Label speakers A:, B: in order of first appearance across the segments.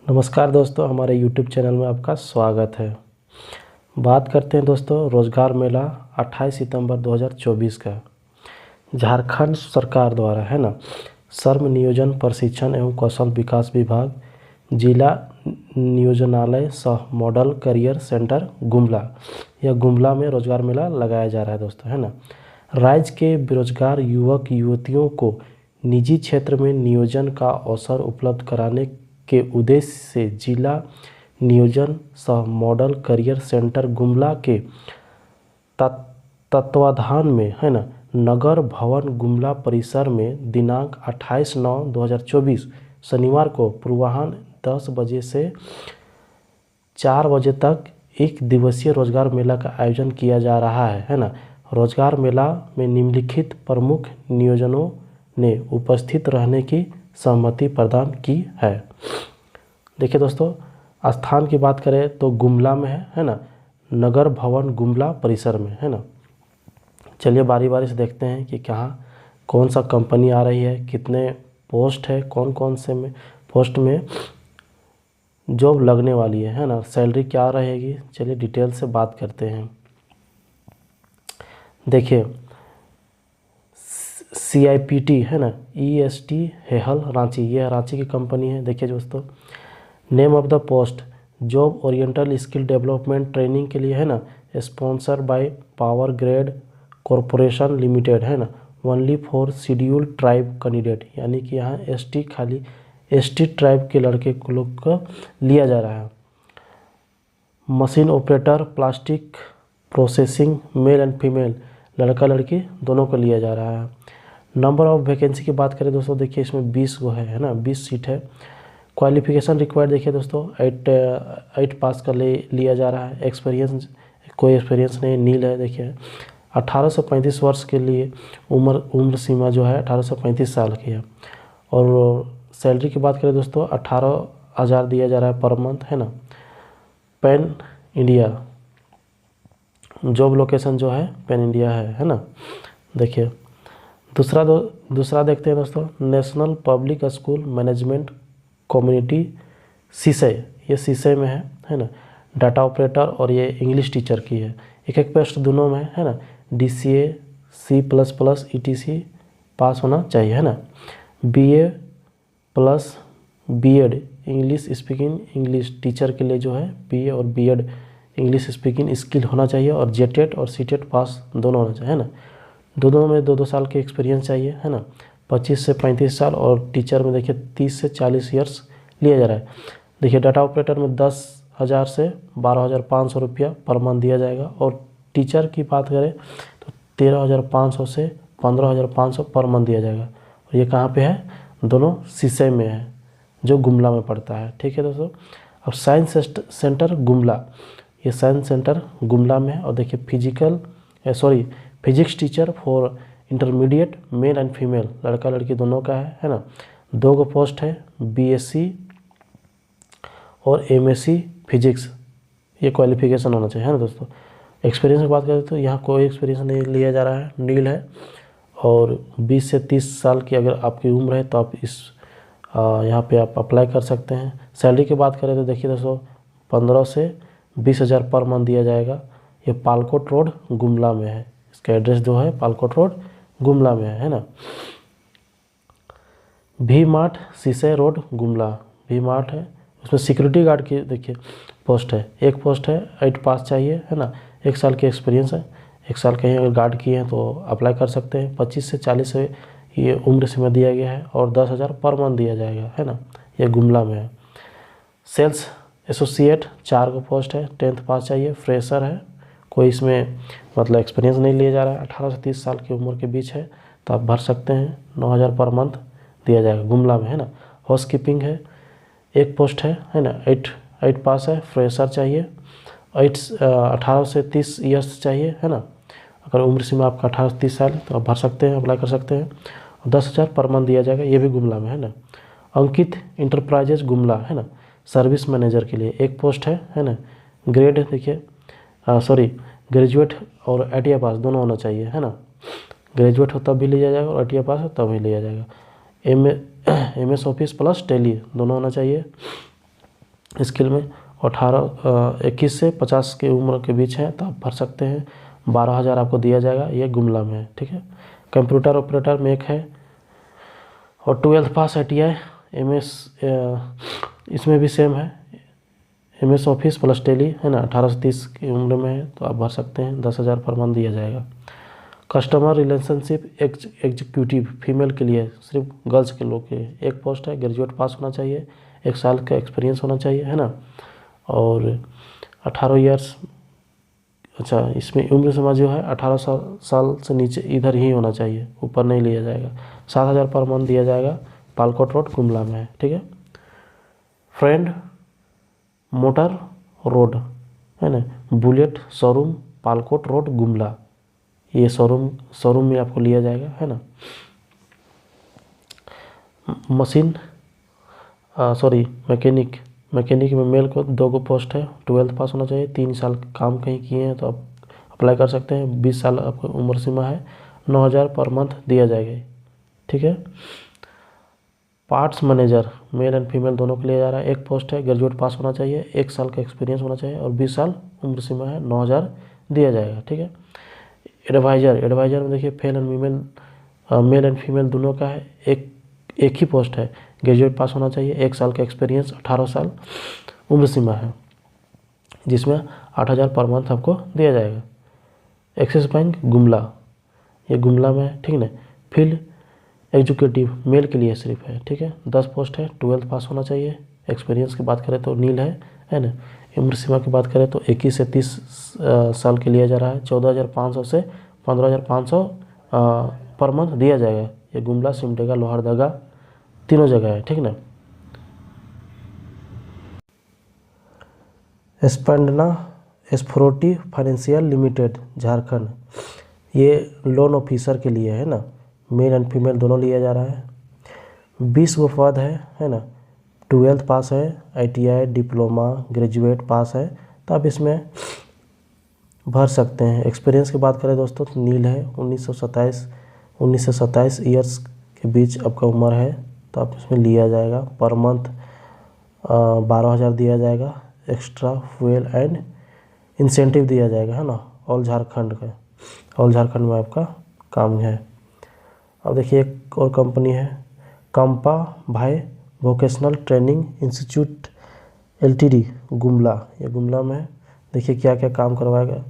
A: नमस्कार दोस्तों, हमारे YouTube चैनल में आपका स्वागत है। बात करते हैं दोस्तों रोज़गार मेला 28 सितंबर 2024 का। झारखंड सरकार द्वारा है ना, श्रम नियोजन प्रशिक्षण एवं कौशल विकास विभाग, जिला नियोजनालय सह मॉडल करियर सेंटर गुमला, यह गुमला में रोज़गार मेला लगाया जा रहा है दोस्तों, है ना। राज्य के बेरोजगार युवक युवतियों को निजी क्षेत्र में नियोजन का अवसर उपलब्ध कराने के उद्देश्य से जिला नियोजन सह मॉडल करियर सेंटर गुमला के तत्वाधान में है ना, नगर भवन गुमला परिसर में दिनांक 28/9/2024 शनिवार को पूर्वाह्न 10 बजे से 4 बजे तक एक दिवसीय रोजगार मेला का आयोजन किया जा रहा है ना। रोजगार मेला में निम्नलिखित प्रमुख नियोजनों ने उपस्थित रहने की सहमति प्रदान की है। देखिए दोस्तों, स्थान की बात करें तो गुमला में है ना, नगर भवन गुमला परिसर में, है ना। चलिए बारी बारी से देखते हैं कि कहाँ कौन सा कंपनी आ रही है, कितने पोस्ट है, कौन कौन से में पोस्ट में जॉब लगने वाली है ना, सैलरी क्या रहेगी। चलिए डिटेल से बात करते हैं। देखिए CIPT है ना, EST हेहल रांची, यह रांची की कंपनी है। देखिए दोस्तों, name of the post job oriental skill development training के लिए है ना, sponsor by power grade corporation limited, है ना, only for schedule tribe candidate, यानी कि यहाँ ST खाली ST ट्राइब के लड़के को लोग को लिया जा रहा है। Machine operator plastic processing mail and female, लड़का लड़की दोनों को लिया जा रहा है। नंबर ऑफ वैकेंसी की बात करें दोस्तों, देखिए इसमें 20 को है ना, 20 सीट है। क्वालिफिकेशन रिक्वायर्ड देखिए दोस्तों, 8 पास कर लिया जा रहा है। एक्सपीरियंस, कोई एक्सपीरियंस नहीं, नील है। देखिए 18 से 35 वर्ष के लिए उम्र सीमा जो है 18 से 35 साल की है। और सैलरी की बात करें दोस्तों, 18,000 दिया जा रहा है पर मंथ, है ना। पैन इंडिया, जॉब लोकेशन जो है पैन इंडिया है ना। देखिए दूसरा देखते हैं दोस्तों, national public school management community सीसई, ये सीसई में है ना। डाटा ऑपरेटर और ये इंग्लिश टीचर की है। एक पोस्ट दोनों में है ना। DCA C++ ETC पास होना चाहिए, है ना। BA plus B.Ed English speaking, English teacher के लिए जो है BA और B.Ed इंग्लिश स्पीकिंग स्किल होना चाहिए। और JTET और CTET पास दोनों होना चाहिए, है ना। दोनों में 2-2 साल के एक्सपीरियंस चाहिए, है ना। 25 से 35 साल और टीचर में देखिए 30 से 40 ईयर्स लिया जा रहा है। देखिए डाटा ऑपरेटर में 10,000 से 12,500 रुपया पर मंथ दिया जाएगा। और टीचर की बात करें तो 13,500 से 15,500 पर मंथ दिया जाएगा। और ये कहाँ पे है, दोनों सीसई में है जो गुमला में पड़ता है, ठीक है दोस्तों। अब साइंस सेंटर गुमला, ये साइंस सेंटर गुमला में है। और देखिए physics teacher for intermediate mail and female, लड़का लड़की दोनों का है ना। 2 को पोस्ट है, BSc और MSc फिजिक्स, ये क्वालिफिकेशन होना चाहिए, है ना दोस्तों। एक्सपीरियंस की बात करें तो यहाँ कोई एक्सपीरियंस नहीं लिया जा रहा है, नील है। और 20 से 30 साल की अगर आपकी उम्र है तो आप इस यहाँ पे आप अप्लाई कर सकते हैं। सैलरी की बात करें तो देखिए दोस्तों, 15 से 20,000 पर मंथ दिया जाएगा। ये पालकोट रोड गुमला में है, इसका एड्रेस जो है पालकोट रोड गुमला में है ना। V-Mart Sisai road Gumla, V-Mart है। उसमें सिक्योरिटी गार्ड की देखिए पोस्ट है, एक पोस्ट है, 8 पास चाहिए, है ना। 1 साल की एक्सपीरियंस है, 1 साल कहीं अगर गार्ड किए हैं तो अप्लाई कर सकते हैं। 25 से 40 से ये उम्र सीमा दिया गया है। और 10,000 पर मंथ दिया जाएगा, है ना। ये गुमला में है। सेल्स एसोसिएट 4 को पोस्ट है, 10th पास चाहिए, फ्रेशर है, कोई इसमें मतलब एक्सपीरियंस नहीं लिया जा रहा है। 18 से 30 साल की उम्र के बीच है तो आप भर सकते हैं। 9,000 पर मंथ दिया जाएगा गुमला में, है ना। हाउस कीपिंग है, 1 पोस्ट है ना। 8 पास है, फ्रेशर चाहिए। 18 से 30 ईयर्स चाहिए, है ना। अगर उम्र सीमा आपका 18 से 30 साल तो आप भर सकते हैं, अप्लाई कर सकते हैं। 10,000 पर मंथ दिया जाएगा, ये भी गुमला में, है ना। अंकित इंटरप्राइजेज गुमला, है ना, सर्विस मैनेजर के लिए 1 पोस्ट है ना। ग्रेड देखिए ग्रेजुएट और ITI पास दोनों होना चाहिए, है ना। ग्रेजुएट हो तब भी लिया जाएगा और ITI पास हो तब भी लिया जाएगा। MS ऑफिस प्लस टैली दोनों होना चाहिए। स्किल में 21 से 50 की उम्र के बीच है तो आप भर सकते हैं। 12,000 आपको दिया जाएगा, ये गुमला में है, ठीक है। कंप्यूटर ऑपरेटर में एक है और 12th पास ITI MS, इसमें भी सेम है, MS ऑफिस प्लस टेली है ना। 18 से 30 की उम्र में है तो आप भर सकते हैं, 10,000 पर मंथ दिया जाएगा। कस्टमर रिलेशनशिप एग्जीक्यूटिव फीमेल के लिए, सिर्फ गर्ल्स के लोग के एक पोस्ट है। ग्रेजुएट पास होना चाहिए, 1 साल का एक्सपीरियंस होना चाहिए, है ना। और 18 ईयर्स, अच्छा इसमें उम्र सीमा जो है 18 साल से नीचे इधर ही होना चाहिए, ऊपर नहीं लिया जाएगा। 7,000 पर मंथ दिया जाएगा। पालकोट रोड गुमला में है, ठीक है। फ्रेंड मोटर रोड है ना, bullet showroom Palkot road Gumla, ये शोरूम में आपको लिया जाएगा, है ना। मशीन मैकेनिक में मेल को 2 पोस्ट है। 12th पास होना चाहिए, 3 साल काम कहीं किए हैं तो आप अप्लाई कर सकते हैं। 20 साल आपको उम्र सीमा है। 9,000 पर मंथ दिया जाएगा, ठीक है। Parts manager mail and female दोनों के लिए जा रहा है। एक पोस्ट है, ग्रेजुएट पास होना चाहिए, 1 साल का एक्सपीरियंस होना चाहिए और 20 साल उम्र सीमा है। 9,000 दिया जाएगा, ठीक है। एडवाइजर में देखिए मेल एंड फीमेल दोनों का है। एक ही पोस्ट है, ग्रेजुएट पास होना चाहिए, 1 साल का एक्सपीरियंस, 18 साल उम्र सीमा है, जिसमें 8,000 पर मंथ आपको दिया जाएगा। एक्सिस बैंक गुमला, ये गुमला में है, ठीक है ना। फील्ड एग्जीक्यूटिव मेल के लिए सिर्फ है, ठीक है। 10 पोस्ट है। 12th पास होना चाहिए। एक्सपीरियंस की बात करें तो नील है ना। उम्र सीमा की बात करें तो 21 से 30 साल के लिया जा रहा है। 14,500 से 15,500 पर मंथ दिया जाएगा। ये गुमला, सिमडेगा, लोहरदगा तीनों जगह है, ठीक ना। स्पंदना एस्फोर्टी फाइनेंशियल लिमिटेड झारखंड, ये लोन ऑफिसर के लिए है ना। मेल एंड फीमेल दोनों लिया जा रहा है। 20 वो पद है ना। 12th पास है, ITI डिप्लोमा ग्रेजुएट पास है तो आप इसमें भर सकते हैं। एक्सपीरियंस की बात करें दोस्तों तो नील है। 19 से 27 ईयर्स के बीच आपका उम्र है तो आप इसमें लिया जाएगा। पर मंथ 12,000 दिया जाएगा। एक्स्ट्रा फ्यूल एंड इंसेंटिव दिया जाएगा, है ना। ऑल झारखंड में आपका काम है। अब देखिए एक और कंपनी है, कंपा भाई vocational training institute LTD Gumla, ये गुमला में है। देखिए क्या क्या काम करवाएगा,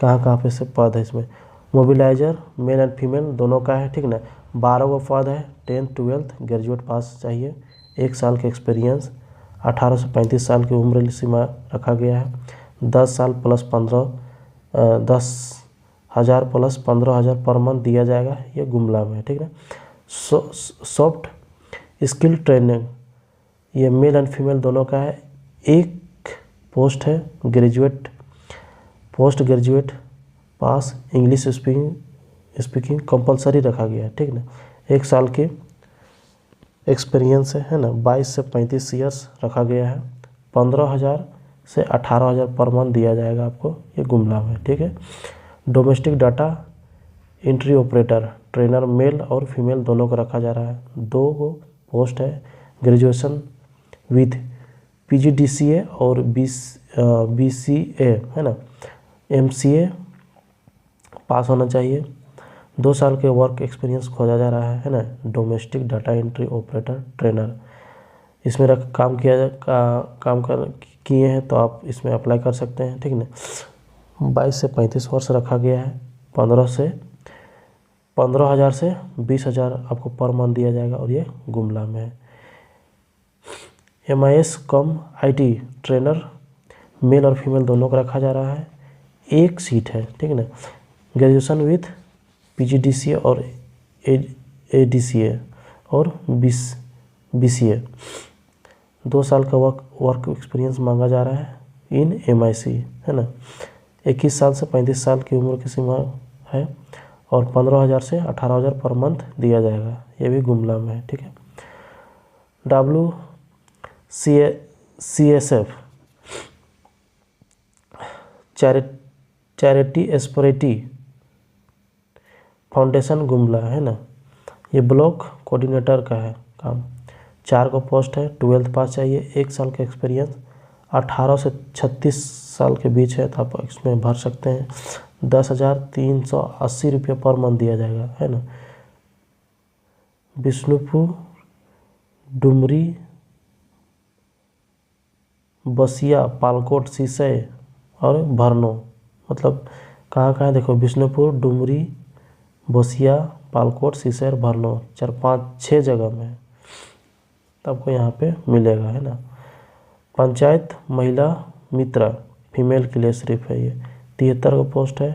A: कहाँ पे से पद है इसमें। मोबिलाइजर मेल एंड फीमेल दोनों का है, ठीक ना। 12 वो पद है। 10th 12th ग्रेजुएट पास चाहिए, 1 साल का एक्सपीरियंस, 18 से 35 साल की उम्र सीमा रखा गया है। 10,000 प्लस 15,000 पर मंथ दिया जाएगा, ये गुमला में है, ठीक है। सॉफ्ट स्किल ट्रेनिंग, ये मेल एंड फीमेल दोनों का है। एक पोस्ट है, पोस्ट ग्रेजुएट पास, इंग्लिश स्पीकिंग कंपलसरी रखा गया है, ठीक ना। 1 साल के एक्सपीरियंस है ना। 22 से 35 ईयर्स रखा गया है। 15,000 से 18,000 पर मंथ दिया जाएगा आपको, ये गुमला में, ठीक है। Domestic data entry operator trainer male और फीमेल दोनों को रखा जा रहा है। 2 को पोस्ट है। ग्रेजुएशन विथ PGDCA और BCA है ना। MCA पास होना चाहिए। 2 साल के वर्क एक्सपीरियंस खोजा जा रहा है ना। Domestic data entry operator trainer, इसमें काम किए हैं तो आप इसमें अप्लाई कर सकते हैं, ठीक ना। 22 से 35 वर्ष रखा गया है। 15,000 से 20,000 आपको पर मंथ दिया जाएगा और ये गुमला में है। MIS cum IT trainer male और फीमेल दोनों को रखा जा रहा है। 1 सीट है, ठीक है ना। ग्रेजुएशन विथ PGDCA और ADCA और BCA, 2 साल का वर्क एक्सपीरियंस मांगा जा रहा है इन MIC, है ना। 21 साल से 35 साल की उम्र की सीमा है और 15,000 से 18,000 पर मंथ दिया जाएगा, ये भी गुमला में है, ठीक है। WCSF चैरिटी एस्परेटी फाउंडेशन गुमला, है ना। ये ब्लॉक कोऑर्डिनेटर का है काम। 4 को पोस्ट है। 12th पास चाहिए, 1 साल का एक्सपीरियंस, 18 से 36 साल के बीच है तो आप इसमें भर सकते हैं। 10,380 रुपये पर मंथ दिया जाएगा, है ना। बिष्णुपुर, डुमरी, बसिया, पालकोट, सिसई और भरनो, मतलब कहाँ कहाँ देखो, बिष्णुपुर, डुमरी, बसिया, पालकोट, सिसई और भरनो, 4, 5, 6 जगह में तो आपको यहाँ पे मिलेगा, है ना। पंचायत महिला मित्र फीमेल के लिए सिर्फ है ये, 73 का पोस्ट है।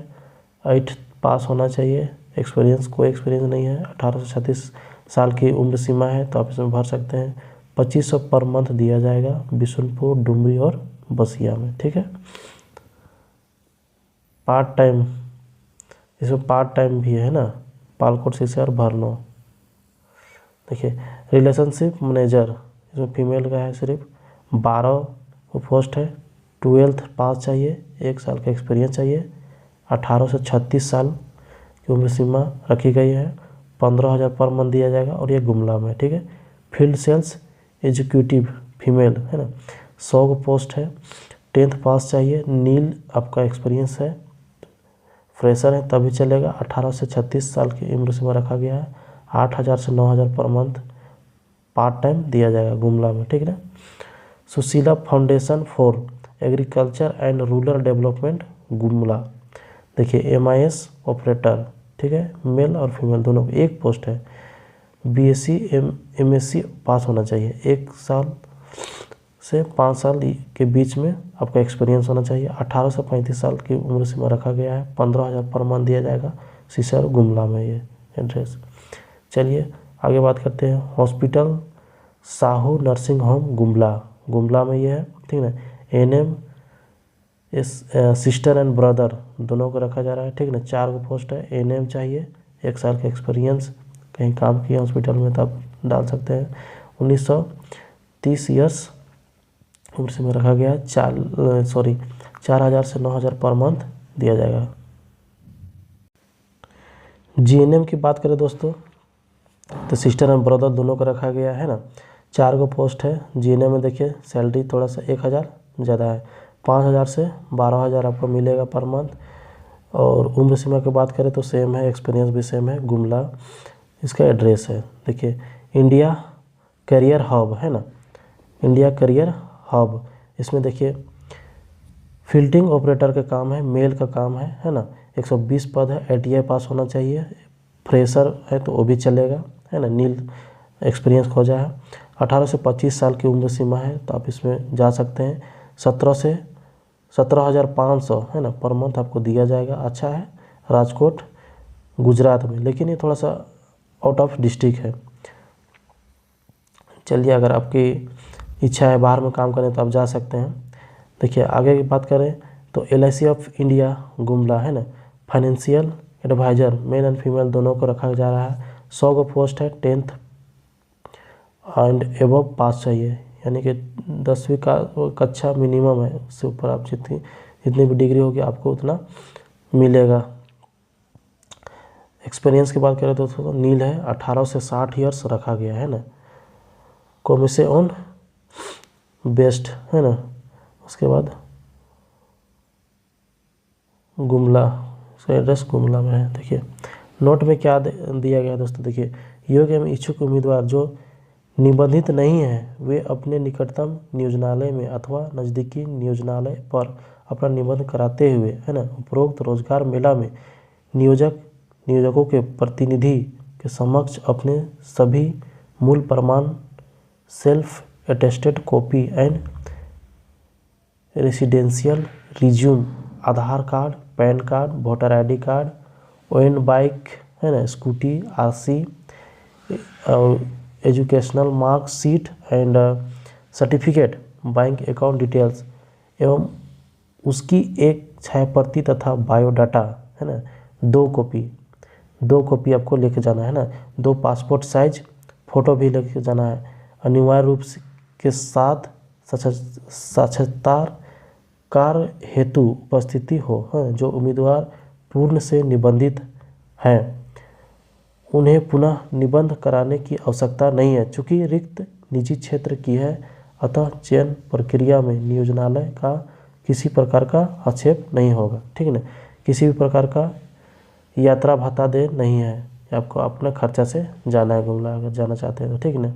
A: 8 पास होना चाहिए, एक्सपीरियंस कोई एक्सपीरियंस नहीं है। 18 से 36 साल की उम्र सीमा है तो आप इसमें भर सकते हैं। 2500 पर मंथ दिया जाएगा बिशुनपुर, डुमरी और बसिया में, ठीक है। पार्ट टाइम, इसमें पार्ट टाइम भी है ना, पालकोट, सिसई और भरनो। देखिए रिलेशनशिप मैनेजर, इसमें फीमेल का है सिर्फ, 12 पोस्ट है। 12th पास चाहिए, 1 साल का एक्सपीरियंस चाहिए। 18 से 36 साल की उम्र सीमा रखी गई है। 15,000 पर मंथ दिया जाएगा और ये गुमला में, ठीक है। फील्ड सेल्स एग्जीक्यूटिव फीमेल, है ना, 100 को पोस्ट है। 10th पास चाहिए, नील आपका एक्सपीरियंस है, फ्रेशर है तभी चलेगा। 18 से 36 साल की उम्र सीमा रखा गया है। 8,000 से 9,000 पर मंथ पार्ट टाइम दिया जाएगा गुमला में, ठीक है ना। Sushila foundation for agriculture and rural development Gumla, देखिए MIS ऑपरेटर, ठीक है, मेल और फीमेल दोनों, एक पोस्ट है। BSc MSc पास होना चाहिए, 1 साल से 5 साल के बीच में आपका एक्सपीरियंस होना चाहिए। 18 से 35 साल की उम्र सीमा रखा गया है। 15,000 पर मंथ दिया जाएगा। सिसई और गुमला में ये एड्रेस। चलिए आगे बात करते हैं। Hospital Sahu nursing home Gumla, Gumla में ये है, ठीक है। NM सिस्टर एंड ब्रदर दोनों को रखा जा रहा है, ठीक है ना। 4 को पोस्ट है। NM चाहिए, 1 साल का एक्सपीरियंस, कहीं काम किया हॉस्पिटल में तो आप डाल सकते हैं। 1930 ईयर्स उम्र से में रखा गया है। 4,000 से 9,000 पर मंथ दिया जाएगा। GNM की बात करें दोस्तों तो सिस्टर एंड ब्रदर दोनों को रखा गया है ना। 4 को पोस्ट है। GNM में देखिए सैलरी थोड़ा सा 1,000 ज़्यादा है, 5,000 से 12,000 आपको मिलेगा पर मंथ। और उम्र सीमा की बात करें तो सेम है, एक्सपीरियंस भी सेम है, गुमला इसका एड्रेस है। देखिए इंडिया करियर हब, है ना, इंडिया करियर हब, इसमें देखिए फील्डिंग ऑपरेटर का काम है, मेल का काम है ना। 120 पद है। ITI पास होना चाहिए, फ्रेशर है तो वो भी चलेगा, है ना, नील एक्सपीरियंस खोजा है। 18 से 25 साल की उम्र सीमा है तो आप इसमें जा सकते हैं। 17,500 है ना पर मंथ आपको दिया जाएगा। अच्छा है, राजकोट गुजरात में, लेकिन ये थोड़ा सा आउट ऑफ डिस्ट्रिक्ट है। चलिए अगर आपकी इच्छा है बाहर में काम करें तो आप जा सकते हैं। देखिए आगे की बात करें तो LIC ऑफ इंडिया गुमला, है ना, financial adviser male and female दोनों को रखा जा रहा है। 100 को पोस्ट है। 10th एंड एबव पास चाहिए, यानी कि 10वीं का कक्षा मिनिमम है, उससे ऊपर आप जितनी भी डिग्री होगी आपको उतना मिलेगा। एक्सपीरियंस की बात करें तो नील है, 18 से 60 ईयर्स रखा गया है ना। कमीशन बेस्ट, है ना। उसके बाद गुमला, उसका एड्रेस गुमला में है। देखिए नोट में क्या दिया गया दोस्तों, देखिए योग्य एवं इच्छुक उम्मीदवार जो निबंधित नहीं है वे अपने निकटतम नियोजनालय में अथवा नज़दीकी नियोजनालय पर अपना निबंधन कराते हुए, है ना, उपरोक्त रोजगार मेला में नियोजकों के प्रतिनिधि के समक्ष अपने सभी मूल प्रमाण, self attested copy and residential resume, Aadhaar card, pan card, voter ID card, own bike, है ना, स्कूटी, RC और educational marksheet and certificate, bank account details एवं उसकी एक छायाप्रति तथा बायोडाटा, है ना, 2 कॉपी आपको लेके जाना है ना। 2 पासपोर्ट साइज फ़ोटो भी लेके जाना है। अनिवार्य रूप के साथ साक्षात्कार हेतु उपस्थिति हो, है। जो उम्मीदवार पूर्ण से निबंधित हैं उन्हें पुनः निबंध कराने की आवश्यकता नहीं है, चूँकि रिक्त निजी क्षेत्र की है अतः चयन प्रक्रिया में नियोजनालय का किसी प्रकार का हस्तक्षेप नहीं होगा। ठीक है ना, किसी भी प्रकार का यात्रा भत्ता दे नहीं है, आपको अपने खर्चा से जाना है घूमना अगर जाना चाहते हैं तो। ठीक है ना।